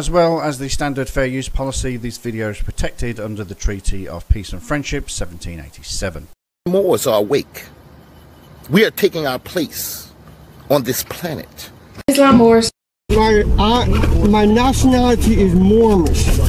As well as the standard fair use policy, this video is protected under the Treaty of Peace and Friendship 1787. Moors are awake. We are taking our place on this planet. Islam Moors. My nationality is Moorish.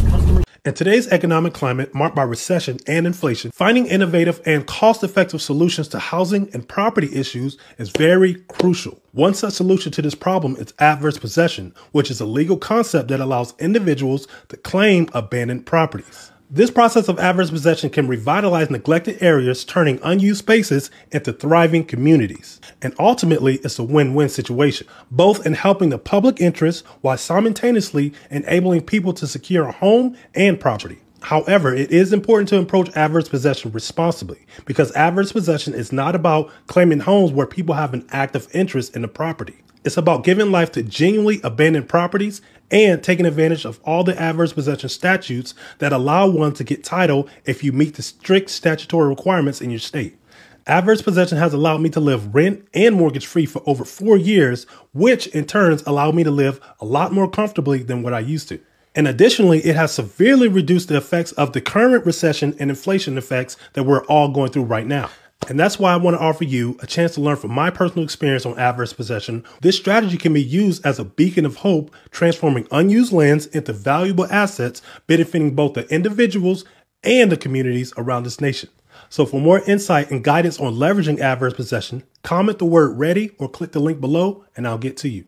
In today's economic climate marked by recession and inflation, finding innovative and cost-effective solutions to housing and property issues is very crucial. One such solution to this problem is adverse possession, which is a legal concept that allows individuals to claim abandoned properties. This process of adverse possession can revitalize neglected areas, turning unused spaces into thriving communities. And ultimately, it's a win-win situation, both in helping the public interest while simultaneously enabling people to secure a home and property. However, it is important to approach adverse possession responsibly, because adverse possession is not about claiming homes where people have an active interest in the property. It's about giving life to genuinely abandoned properties and taking advantage of all the adverse possession statutes that allow one to get title if you meet the strict statutory requirements in your state. Adverse possession has allowed me to live rent and mortgage free for over 4 years, which in turn allowed me to live a lot more comfortably than what I used to. And additionally, it has severely reduced the effects of the current recession and inflation effects that we're all going through right now. And that's why I want to offer you a chance to learn from my personal experience on adverse possession. This strategy can be used as a beacon of hope, transforming unused lands into valuable assets, benefiting both the individuals and the communities around this nation. So for more insight and guidance on leveraging adverse possession, comment the word ready or click the link below and I'll get to you.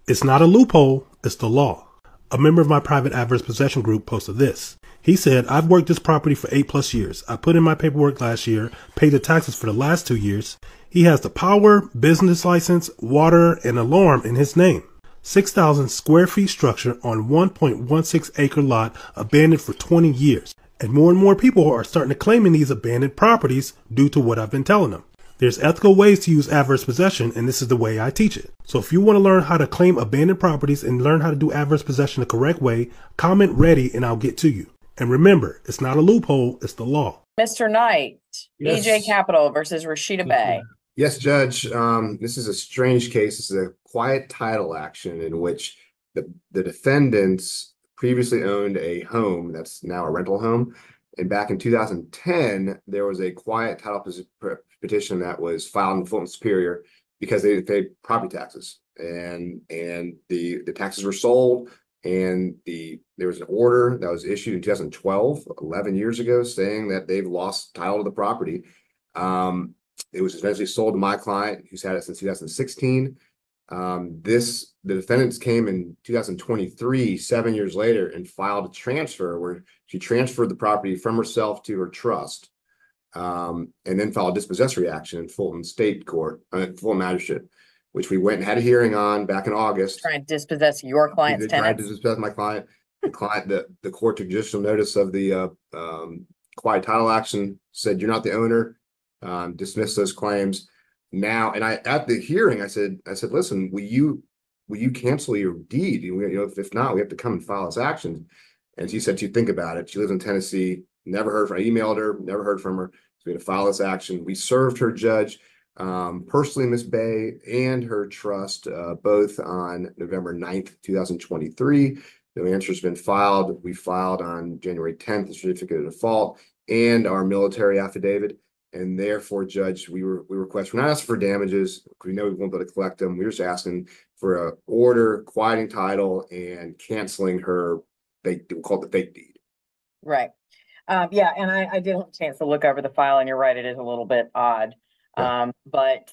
It's not a loophole, it's the law. A member of my private adverse possession group posted this. He said, I've worked this property for 8+ years. I put in my paperwork last year, paid the taxes for the last 2 years. He has the power, business license, water, and alarm in his name. 6,000 square feet structure on 1.16 acre lot abandoned for 20 years. And more people are starting to claim these abandoned properties due to what I've been telling them. There's ethical ways to use adverse possession, and this is the way I teach it. So if you want to learn how to claim abandoned properties and learn how to do adverse possession the correct way, comment ready and I'll get to you. And remember, it's not a loophole, it's the law. Mr. Knight, Yes. EJ Capital versus Rashida Bay. Yes, Judge. This is a strange case. This is a quiet title action in which the defendants previously owned a home that's now a rental home. And back in 2010, there was a quiet title petition that was filed in Fulton Superior because they paid property taxes. And the taxes were sold. And there was an order that was issued in 2012, 11 years ago, saying that they've lost title to the property. It was eventually sold to my client, who's had it since 2016. The defendants came in 2023, 7 years later, and filed a transfer where she transferred the property from herself to her trust, and then filed a dispossessory action in Fulton State Court, Fulton Magistrate, which we went and had a hearing on back in August. Trying to dispossess your client's Tried tenants. to dispossess my client. The court took judicial notice of the quiet title action, said you're not the owner, dismissed those claims. Now, and at the hearing, I said, listen, will you cancel your deed? If not, we have to come and file this action. And she said she'd think about it. She lives in Tennessee. Never heard from her. I emailed her. Never heard from her. So we had to file this action. We served her, Judge. Personally, Ms. Bay and her trust, both on November 9th, 2023. No answer's been filed. We filed on January 10th, the certificate of default and our military affidavit. And therefore, Judge, we request, we're not asking for damages because we know we won't be able to collect them. We're just asking for an order, quieting title, and canceling her, we'll call it the fake deed. Right. Yeah, and I did have a chance to look over the file, and you're right, it is a little bit odd. But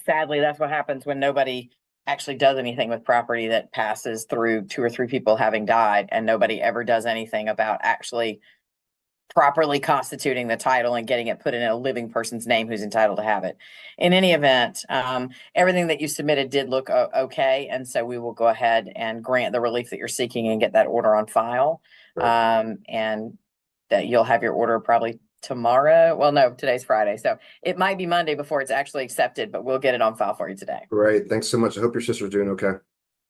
sadly, that's what happens when nobody actually does anything with property that passes through 2 or 3 people having died, and nobody ever does anything about actually properly constituting the title and getting it put in a living person's name who's entitled to have it. In any event, everything that you submitted did look okay, and so we will go ahead and grant the relief that you're seeking and get that order on file. Right. And that you'll have your order probably tomorrow. Well, no, today's Friday, so it might be Monday before it's actually accepted, but we'll get it on file for you today. Great. Thanks so much. I hope your sister's doing okay.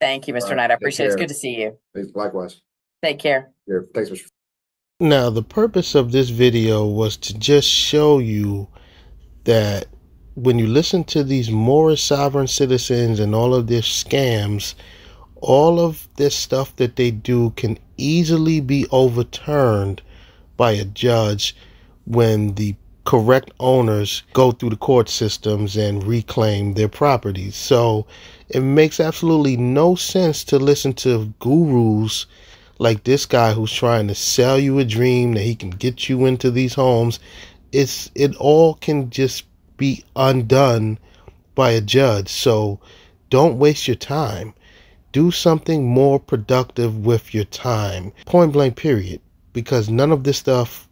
Thank you, Mr. Knight. I appreciate it. It's good to see you. Thanks. Likewise. Take care. Yeah, thanks, Mr. Now, the purpose of this video was to just show you that when you listen to these Moorish sovereign citizens and all of their scams, All of this stuff that they do can easily be overturned by a judge when the correct owners go through the court systems and reclaim their properties. So it makes absolutely no sense to listen to gurus like this guy who's trying to sell you a dream that he can get you into these homes. It all can just be undone by a judge. So don't waste your time. Do something more productive with your time. Point blank period. Because none of this stuff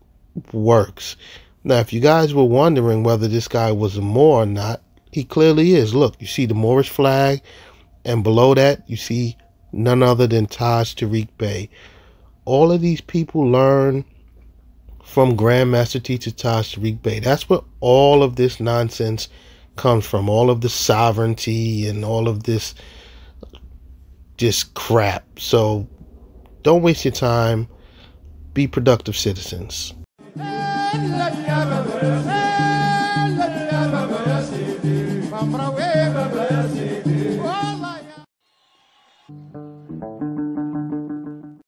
works. Now, if you guys were wondering whether this guy was a Moor or not, he clearly is. Look, you see the Moorish flag, and below that, you see none other than Taj Tariq Bey. All of these people learn from Grandmaster Teacher Taj Tariq Bey. That's where all of this nonsense comes from. All of the sovereignty and all of this just crap. So don't waste your time. Be productive citizens.